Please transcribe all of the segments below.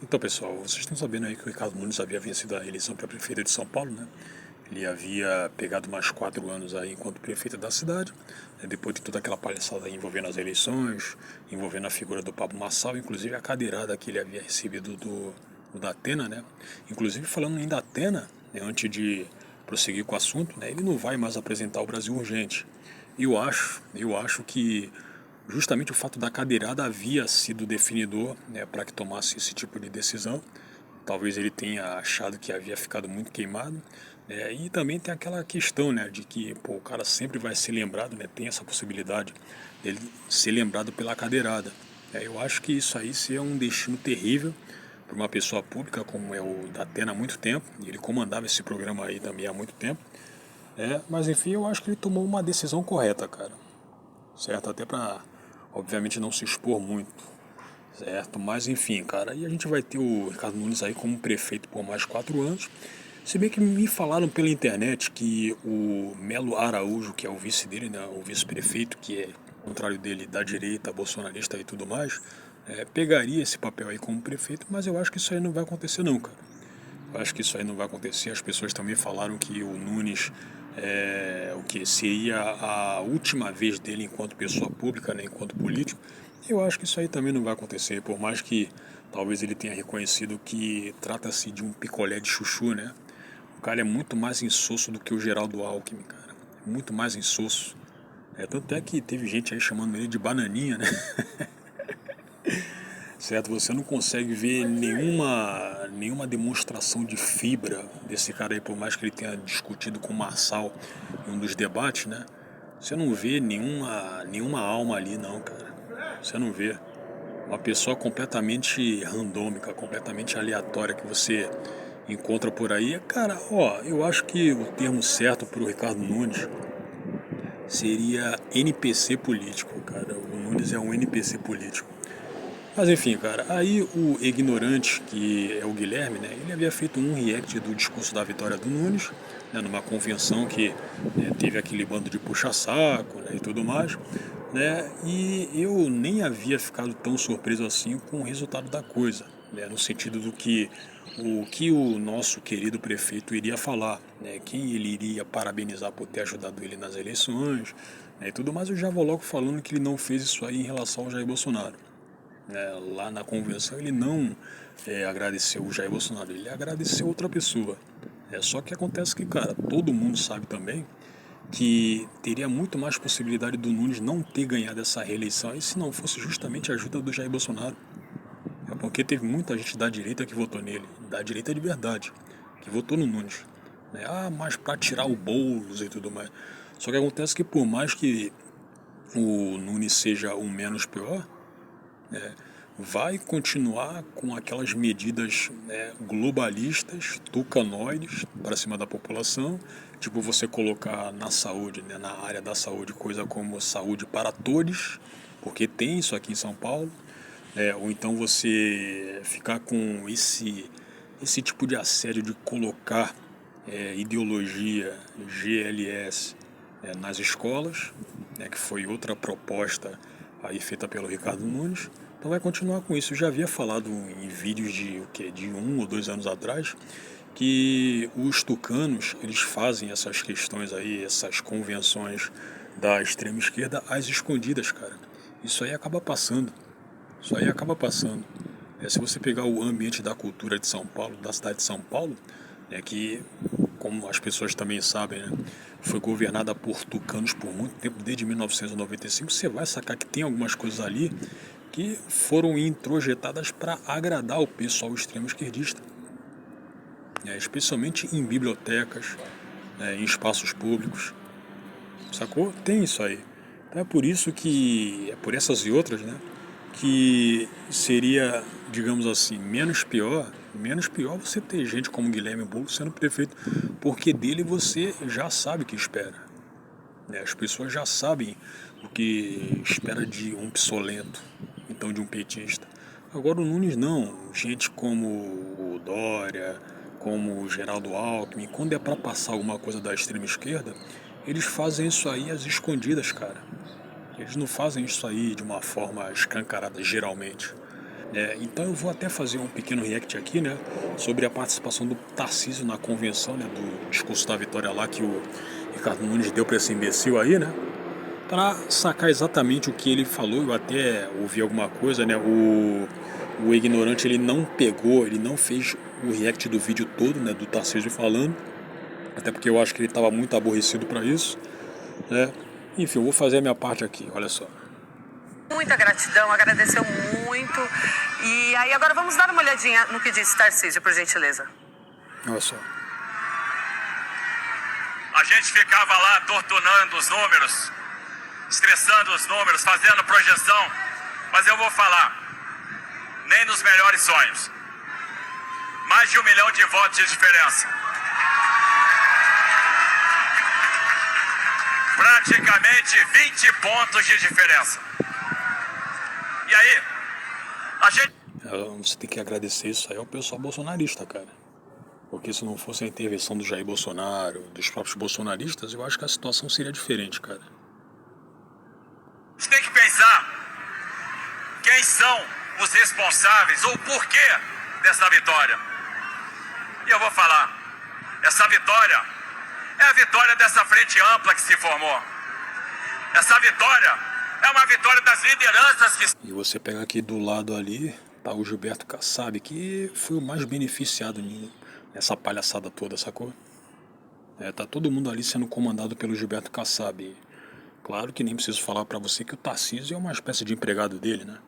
Então, pessoal, vocês estão sabendo aí que o Ricardo Nunes havia vencido a eleição para prefeito de São Paulo, né? Ele havia pegado mais 4 anos aí enquanto prefeito da cidade, né? Depois de toda aquela palhaçada aí envolvendo as eleições, envolvendo a figura do Pablo Marçal, inclusive a cadeirada que ele havia recebido do Datena, né? Inclusive, falando em Datena, né, antes de prosseguir com o assunto, né, ele não vai mais apresentar o Brasil Urgente. Eu acho que justamente o fato da cadeirada havia sido definidor, né, para que tomasse esse tipo de decisão. Talvez ele tenha achado que havia ficado muito queimado, né, e também tem aquela questão, né, de que pô, o cara sempre vai ser lembrado, né, tem essa possibilidade dele ser lembrado pela cadeirada. Eu acho que isso aí seria um destino terrível para uma pessoa pública como é o Datena há muito tempo, e ele comandava esse programa aí também há muito tempo. Mas enfim, eu acho que ele tomou uma decisão correta, cara, certo? Até para, obviamente, não se expor muito, certo? Mas enfim, cara, e a gente vai ter o Ricardo Nunes aí como prefeito por mais 4 anos. Se bem que me falaram pela internet que o Melo Araújo, que é o vice dele, né, o vice-prefeito, que é ao contrário dele, da direita, bolsonarista e tudo mais, pegaria esse papel aí como prefeito, mas eu acho que isso aí não vai acontecer não, cara. Eu acho que isso aí não vai acontecer. As pessoas também falaram que o Nunes o que seria a última vez dele enquanto pessoa pública, né, enquanto político. Eu acho que isso aí também não vai acontecer, por mais que talvez ele tenha reconhecido que trata-se de um picolé de chuchu, né? O cara é muito mais insosso do que o Geraldo Alckmin, cara. Muito mais insosso. Tanto é que teve gente aí chamando ele de bananinha, né? Certo? Você não consegue ver nenhuma demonstração de fibra desse cara aí, por mais que ele tenha discutido com o Marçal em um dos debates, né? Você não vê nenhuma alma ali, não, cara. Você não vê. Uma pessoa completamente randômica, completamente aleatória que você encontra por aí. Cara, ó, eu acho que o termo certo para o Ricardo Nunes seria NPC político, cara. O Nunes é um NPC político. Mas enfim, cara, aí o ignorante, que é o Guilherme, né, ele havia feito um react do discurso da vitória do Nunes, né, numa convenção que teve aquele bando de puxa-saco, né, e tudo mais, né, e eu nem havia ficado tão surpreso assim com o resultado da coisa, né, no sentido do que o nosso querido prefeito iria falar, né, quem ele iria parabenizar por ter ajudado ele nas eleições, né, e tudo mais. Eu já vou logo falando que ele não fez isso aí em relação ao Jair Bolsonaro. Lá na convenção ele não agradeceu o Jair Bolsonaro, ele agradeceu outra pessoa. Só que acontece que, cara, todo mundo sabe também que teria muito mais possibilidade do Nunes não ter ganhado essa reeleição aí se não fosse justamente a ajuda do Jair Bolsonaro. Porque teve muita gente da direita que votou nele, da direita de verdade, que votou no Nunes. Mas para tirar o Boulos e tudo mais. Só que acontece que por mais que o Nunes seja o menos pior, vai continuar com aquelas medidas, globalistas, tucanoides para cima da população, tipo você colocar na saúde, né, na área da saúde, coisa como saúde para todos, porque tem isso aqui em São Paulo, ou então você ficar com esse tipo de assédio de colocar ideologia GLS nas escolas, né, que foi outra proposta aí feita pelo Ricardo Nunes. Então vai continuar com isso. Eu já havia falado em vídeos de 1 ou 2 anos atrás que os tucanos eles fazem essas questões aí, essas convenções da extrema esquerda às escondidas, cara. Isso aí acaba passando. Isso aí acaba passando. Se você pegar o ambiente da cultura de São Paulo, da cidade de São Paulo, que, como as pessoas também sabem, né, foi governada por tucanos por muito tempo, desde 1995, você vai sacar que tem algumas coisas ali que foram introjetadas para agradar o pessoal extremo esquerdista, especialmente em bibliotecas, em espaços públicos, sacou? Tem isso aí. Então é por isso que, é por essas e outras, né, que seria, digamos assim, menos pior você ter gente como Guilherme Boulos sendo prefeito, porque dele você já sabe o que espera. As pessoas já sabem o que espera de um psolento, então de um petista. Agora o Nunes não, gente como o Dória, como o Geraldo Alckmin, quando é para passar alguma coisa da extrema esquerda, eles fazem isso aí às escondidas, cara. Eles não fazem isso aí de uma forma escancarada, geralmente. Então eu vou até fazer um pequeno react aqui, né, sobre a participação do Tarcísio na convenção, né, do discurso da vitória lá que o Ricardo Nunes deu para esse imbecil aí, né, para sacar exatamente o que ele falou. Eu até ouvi alguma coisa, né, o ignorante ele não pegou, ele não fez o react do vídeo todo, né, do Tarcísio falando, até porque eu acho que ele estava muito aborrecido para isso, né. Enfim, eu vou fazer a minha parte aqui, olha só. Muita gratidão, agradeceu muito. E aí agora vamos dar uma olhadinha no que disse Tarcísio, por gentileza. Olha só. A gente ficava lá torturando os números, estressando os números, fazendo projeção. Mas eu vou falar, nem nos melhores sonhos. Mais de 1 milhão de votos de diferença. Praticamente 20 pontos de diferença. E aí, a gente... Você tem que agradecer isso aí ao pessoal bolsonarista, cara. Porque se não fosse a intervenção do Jair Bolsonaro, dos próprios bolsonaristas, eu acho que a situação seria diferente, cara. A gente tem que pensar quem são os responsáveis ou o porquê dessa vitória. E eu vou falar, essa vitória é a vitória dessa frente ampla que se formou. Essa vitória é uma vitória das lideranças que... E você pega aqui do lado ali, tá o Gilberto Kassab, que foi o mais beneficiado nessa palhaçada toda, sacou? Tá todo mundo ali sendo comandado pelo Gilberto Kassab. Claro que nem preciso falar pra você que o Tarcísio é uma espécie de empregado dele, né?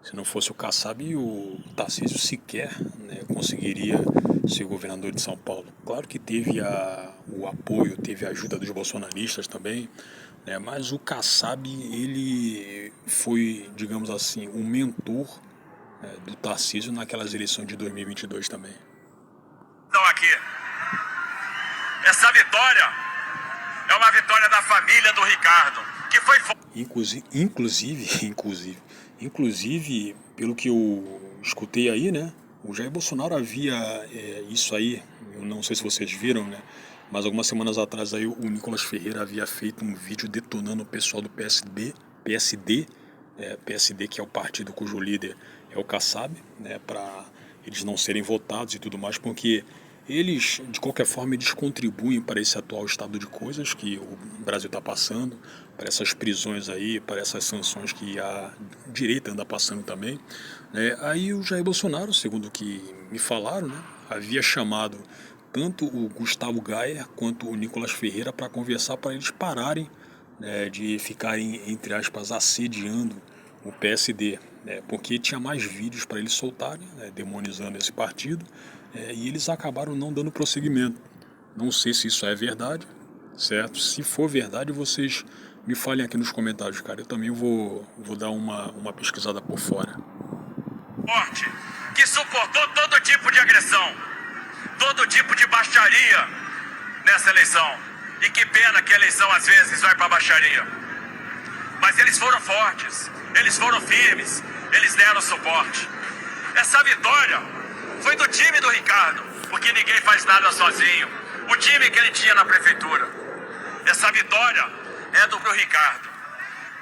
Se não fosse o Kassab, o Tarcísio sequer, né, conseguiria ser governador de São Paulo. Claro que teve o apoio, teve a ajuda dos bolsonaristas também, né, mas o Kassab, ele foi, digamos assim, o mentor, do Tarcísio naquelas eleições de 2022 também. Estão aqui. Essa vitória é uma vitória da família do Ricardo, que foi... Inclusive, pelo que eu escutei aí, né, o Jair Bolsonaro havia isso aí, eu não sei se vocês viram, né, mas algumas semanas atrás aí o Nicolas Ferreira havia feito um vídeo detonando o pessoal do PSD, que é o partido cujo líder é o Kassab, né, para eles não serem votados e tudo mais, porque eles, de qualquer forma, eles contribuem para esse atual estado de coisas que o Brasil está passando, para essas prisões aí, para essas sanções que a direita anda passando também, né? Aí o Jair Bolsonaro, segundo o que me falaram, né, havia chamado tanto o Gustavo Gayer quanto o Nicolas Ferreira para conversar, para eles pararem, né, de ficarem, entre aspas, assediando o PSD, né, porque tinha mais vídeos para eles soltarem, né, demonizando esse partido, e eles acabaram não dando prosseguimento. Não sei se isso é verdade, certo? Se for verdade, vocês me falem aqui nos comentários, cara. Eu também vou dar uma pesquisada por fora. Forte, que suportou todo tipo de agressão, todo tipo de baixaria nessa eleição. E que pena que a eleição às vezes vai para baixaria. Mas eles foram fortes, eles foram firmes, eles deram suporte. Essa vitória foi do time do Ricardo, porque ninguém faz nada sozinho. O time que ele tinha na prefeitura. Essa vitória é do Ricardo,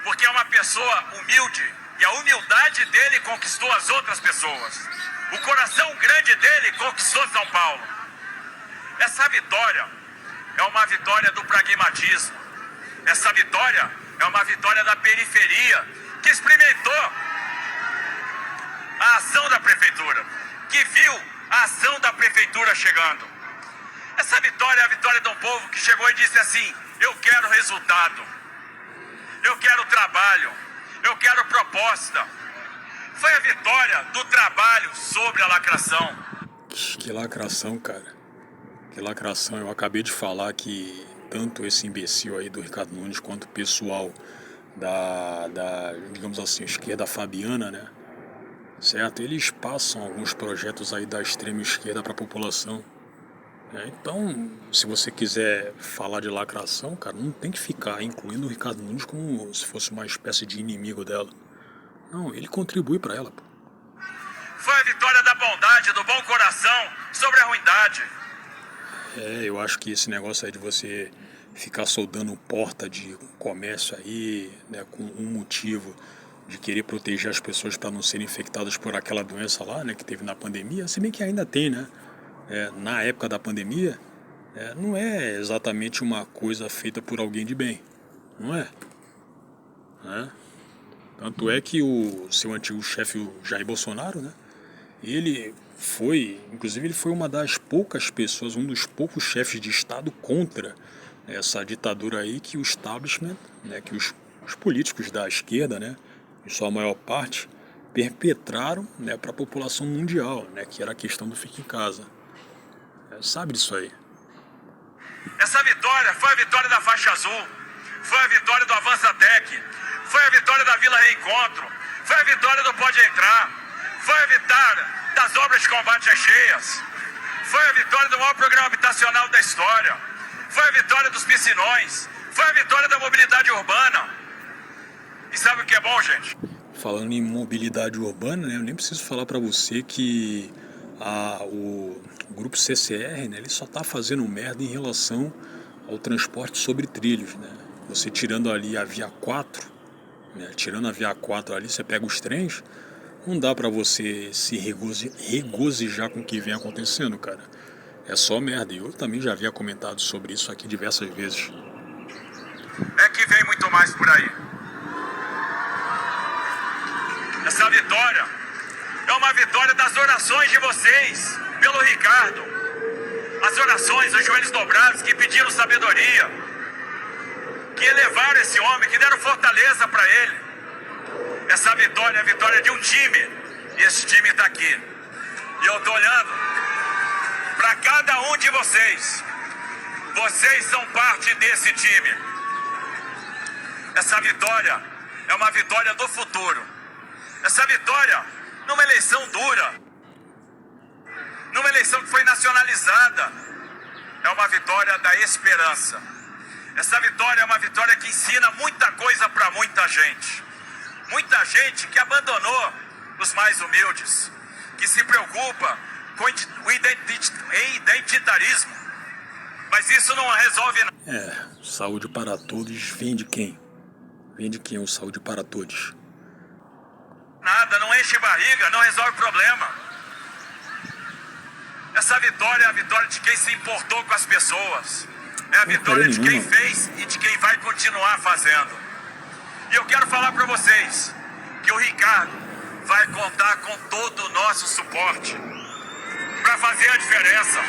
porque é uma pessoa humilde e a humildade dele conquistou as outras pessoas. O coração grande dele conquistou São Paulo. Essa vitória é uma vitória do pragmatismo. Essa vitória é uma vitória da periferia que experimentou a ação da prefeitura, que viu a ação da prefeitura chegando. Essa vitória é a vitória de um povo que chegou e disse assim: eu quero resultado, eu quero trabalho, eu quero proposta. Foi a vitória do trabalho sobre a lacração. Que lacração, cara. Que lacração. Eu acabei de falar que tanto esse imbecil aí do Ricardo Nunes quanto o pessoal digamos assim, esquerda fabiana, né? Certo? Eles passam alguns projetos aí da extrema esquerda para a população. Então, se você quiser falar de lacração, cara, não tem que ficar incluindo o Ricardo Nunes como se fosse uma espécie de inimigo dela. Não, ele contribui para ela, pô. Foi a vitória da bondade, do bom coração sobre a ruindade. Eu acho que esse negócio aí de você ficar soldando porta de comércio aí, né, com um motivo de querer proteger as pessoas para não serem infectadas por aquela doença lá, né, que teve na pandemia, se bem que ainda tem, né? Na época da pandemia, não é exatamente uma coisa feita por alguém de bem, não é? Né? Tanto é que o seu antigo chefe, o Jair Bolsonaro, né, inclusive ele foi uma das poucas pessoas, um dos poucos chefes de Estado contra essa ditadura aí que o establishment, né, que os políticos da esquerda, né, em sua maior parte, perpetraram, né, para a população mundial, né, que era a questão do fique em casa. Sabe disso aí? Essa vitória foi a vitória da faixa azul, foi a vitória do Avançatec, foi a vitória da Vila Reencontro, foi a vitória do Pode Entrar, foi a vitória das obras de combate às cheias, foi a vitória do maior programa habitacional da história, foi a vitória dos piscinões, foi a vitória da mobilidade urbana. E sabe o que é bom, gente? Falando em mobilidade urbana, né, eu nem preciso falar para você que o grupo CCR, né, ele só está fazendo merda em relação ao transporte sobre trilhos, né? Você tirando ali a Via 4, né, tirando a Via 4 ali, você pega os trens, não dá para você se regozijar com o que vem acontecendo, cara. É só merda. E eu também já havia comentado sobre isso aqui diversas vezes. É que vem muito mais por aí. Essa vitória é uma vitória das orações de vocês pelo Ricardo. As orações, os joelhos dobrados que pediram sabedoria, que elevaram esse homem, que deram fortaleza para ele. Essa vitória é a vitória de um time, e esse time está aqui. E eu estou olhando para cada um de vocês. Vocês são parte desse time. Essa vitória é uma vitória do futuro. Essa vitória, numa eleição dura, numa eleição que foi nacionalizada, é uma vitória da esperança. Essa vitória é uma vitória que ensina muita coisa para muita gente. Muita gente que abandonou os mais humildes, que se preocupa com o identitarismo. Mas isso não resolve nada. Saúde para todos vem de quem? Vem de quem o saúde para todos? Nada, não enche barriga, não resolve problema. Essa vitória é a vitória de quem se importou com as pessoas. É a vitória de quem fez e de quem vai continuar fazendo. E eu quero falar para vocês que o Ricardo vai contar com todo o nosso suporte para fazer a diferença.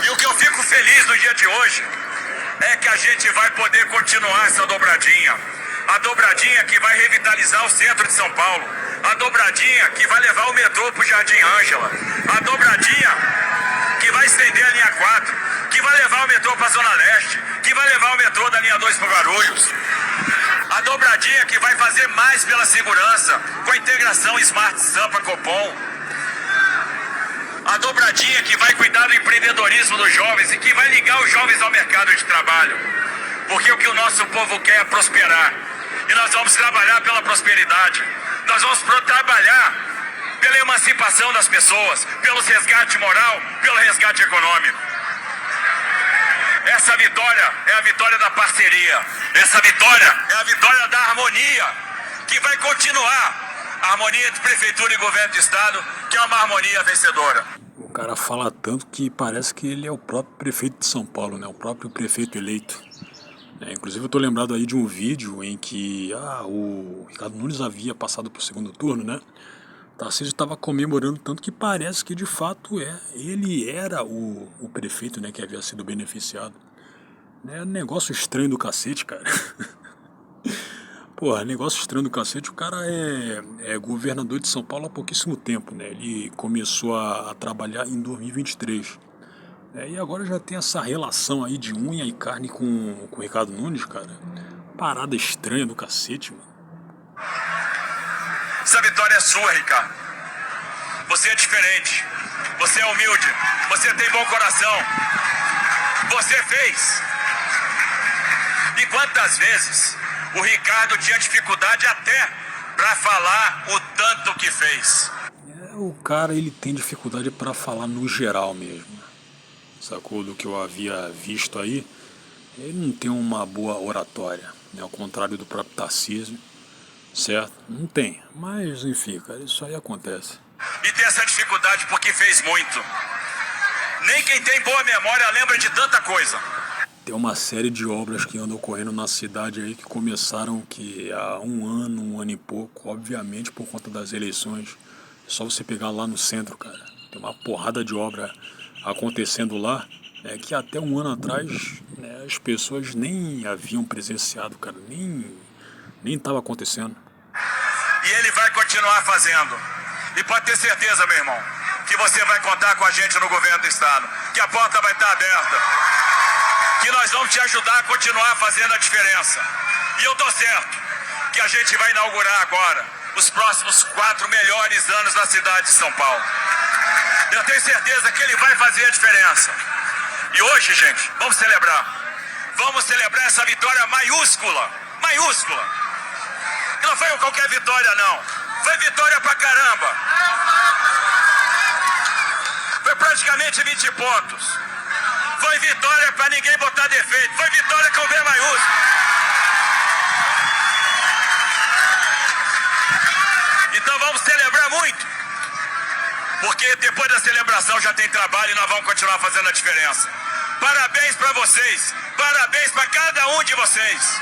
E o que eu fico feliz no dia de hoje é que a gente vai poder continuar essa dobradinha. A dobradinha que vai revitalizar o centro de São Paulo. A dobradinha que vai levar o metrô para o Jardim Ângela. A dobradinha que vai estender a linha 4. Que vai levar o metrô para a Zona Leste. Que vai levar o metrô da linha 2 para Guarulhos. A dobradinha que vai fazer mais pela segurança com a integração Smart Sampa Copom. A dobradinha que vai cuidar do empreendedorismo dos jovens e que vai ligar os jovens ao mercado de trabalho. Porque o que o nosso povo quer é prosperar. E nós vamos trabalhar pela prosperidade. Nós vamos trabalhar pela emancipação das pessoas, pelo resgate moral, pelo resgate econômico. Essa vitória é a vitória da parceria. Essa vitória é a vitória da harmonia, que vai continuar. A harmonia entre prefeitura e governo do estado, que é uma harmonia vencedora. O cara fala tanto que parece que ele é o próprio prefeito de São Paulo, né? O próprio prefeito eleito. Inclusive eu tô lembrado aí de um vídeo em que o Ricardo Nunes havia passado pro segundo turno, né? Tarcísio estava comemorando tanto que parece que de fato ele era o prefeito, né, que havia sido beneficiado. É um negócio estranho do cacete, cara. Porra, negócio estranho do cacete. O cara é governador de São Paulo há pouquíssimo tempo, né? Ele começou a trabalhar em 2023. E agora já tem essa relação aí de unha e carne com o Ricardo Nunes, cara. Parada estranha do cacete, mano. Essa vitória é sua, Ricardo. Você é diferente. Você é humilde. Você tem bom coração. Você fez. E quantas vezes o Ricardo tinha dificuldade até para falar o tanto que fez? O cara, ele tem dificuldade para falar no geral mesmo. Sacou? Do que eu havia visto aí, ele não tem uma boa oratória. né, ao contrário do próprio Tarcísio, certo? Não tem, mas enfim, cara, isso aí acontece. E tem essa dificuldade porque fez muito. Nem quem tem boa memória lembra de tanta coisa. Tem uma série de obras que andam ocorrendo na cidade aí que começaram que há um ano e pouco, obviamente por conta das eleições. É só você pegar lá no centro, cara. Tem uma porrada de obra acontecendo lá, que até um ano atrás, né, as pessoas nem haviam presenciado, cara, nem estava acontecendo. E ele vai continuar fazendo. E pode ter certeza, meu irmão, que você vai contar com a gente no governo do estado, que a porta vai estar aberta, que nós vamos te ajudar a continuar fazendo a diferença. E eu tô certo que a gente vai inaugurar agora os próximos 4 melhores anos da cidade de São Paulo. Eu tenho certeza que ele vai fazer a diferença. E hoje, gente, vamos celebrar. Vamos celebrar essa vitória maiúscula. Maiúscula. Não foi qualquer vitória, não. Foi vitória pra caramba. Foi praticamente 20 pontos. Foi vitória pra ninguém botar defeito. Foi vitória com V maiúsculo. Então vamos celebrar muito. Porque depois da celebração já tem trabalho e nós vamos continuar fazendo a diferença. Parabéns pra vocês. Parabéns pra cada um de vocês.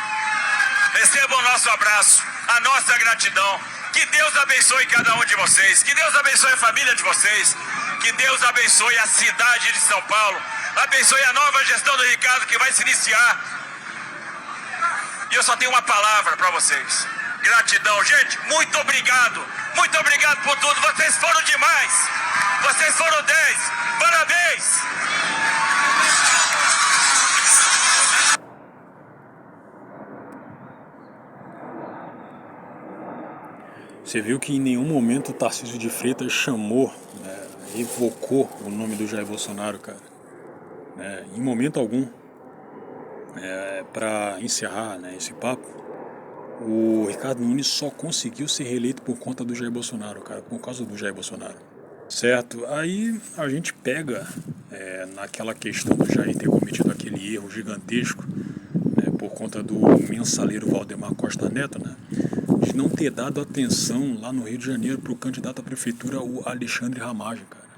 Recebam o nosso abraço, a nossa gratidão. Que Deus abençoe cada um de vocês. Que Deus abençoe a família de vocês. Que Deus abençoe a cidade de São Paulo. Abençoe a nova gestão do Ricardo que vai se iniciar. E eu só tenho uma palavra para vocês. Gratidão, gente. Muito obrigado. Muito obrigado por tudo. Vocês foram demais. Vocês foram 10. Parabéns. Você viu que em nenhum momento o Tarcísio de Freitas chamou, né, evocou o nome do Jair Bolsonaro, cara. Em momento algum. Para encerrar, né, esse papo, o Ricardo Nunes só conseguiu ser reeleito por conta do Jair Bolsonaro, cara, por causa do Jair Bolsonaro. Certo? Aí a gente pega naquela questão do Jair ter cometido aquele erro gigantesco, né, por conta do mensaleiro Valdemar Costa Neto, né, de não ter dado atenção lá no Rio de Janeiro para o candidato à prefeitura, o Alexandre Ramagem, cara.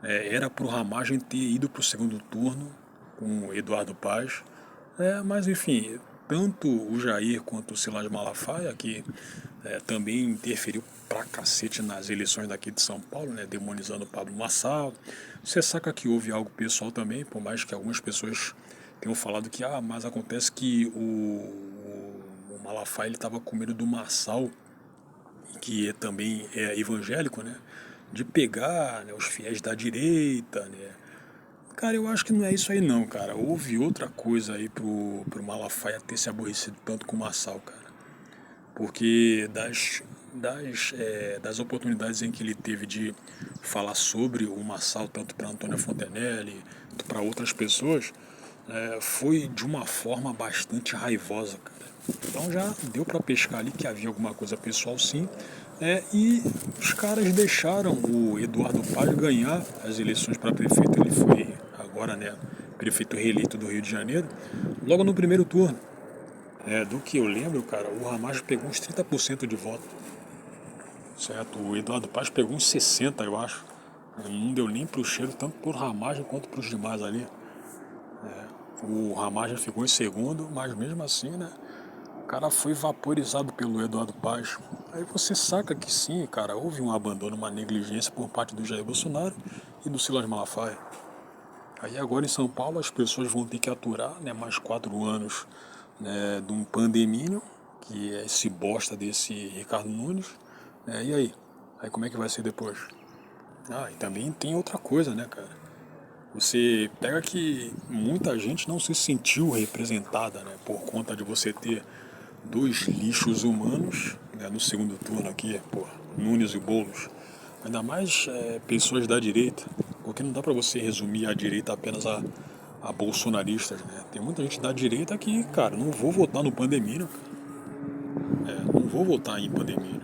Era para o Ramagem ter ido para o segundo turno com o Eduardo Paz, mas enfim, tanto o Jair quanto o Silas Malafaia, que também interferiu pra cacete nas eleições daqui de São Paulo, né, demonizando o Pablo Marçal. Você saca que houve algo pessoal também, por mais que algumas pessoas tenham falado que, mas acontece que o Malafaia estava com medo do Marçal, que também é evangélico, né, de pegar, né, os fiéis da direita, né. Cara, eu acho que não é isso aí não, cara. Houve outra coisa aí pro Malafaia ter se aborrecido tanto com o Marçal, cara. Porque das oportunidades em que ele teve de falar sobre o Marçal, tanto para Antônia Fontenelle, quanto para outras pessoas, foi de uma forma bastante raivosa, cara. Então já deu para pescar ali que havia alguma coisa pessoal, sim. E os caras deixaram o Eduardo Paz ganhar as eleições para prefeito. Ele foi agora, né, prefeito reeleito do Rio de Janeiro, logo no primeiro turno. Do que eu lembro, cara, o Ramagem pegou uns 30% de voto. Certo? O Eduardo Paz pegou uns 60%, eu acho. Não deu nem pro cheiro, tanto pro Ramagem quanto pros demais ali. O Ramagem ficou em segundo, mas mesmo assim, né, o cara foi vaporizado pelo Eduardo Paz. Aí você saca que sim, cara, houve um abandono, uma negligência por parte do Jair Bolsonaro e do Silas Malafaia. Aí agora em São Paulo as pessoas vão ter que aturar, né, mais 4 anos, né, de um pandemínio, que é esse bosta desse Ricardo Nunes. E aí? Aí como é que vai ser depois? E também tem outra coisa, né, cara? Você pega que muita gente não se sentiu representada, né, por conta de você ter 2 lixos humanos, né, no segundo turno aqui, Nunes e Boulos. Ainda mais pessoas da direita, porque não dá pra você resumir a direita apenas a bolsonaristas, né? Tem muita gente da direita que, cara, não vou votar no Pandemínio, cara. Não vou votar em Pandemínio.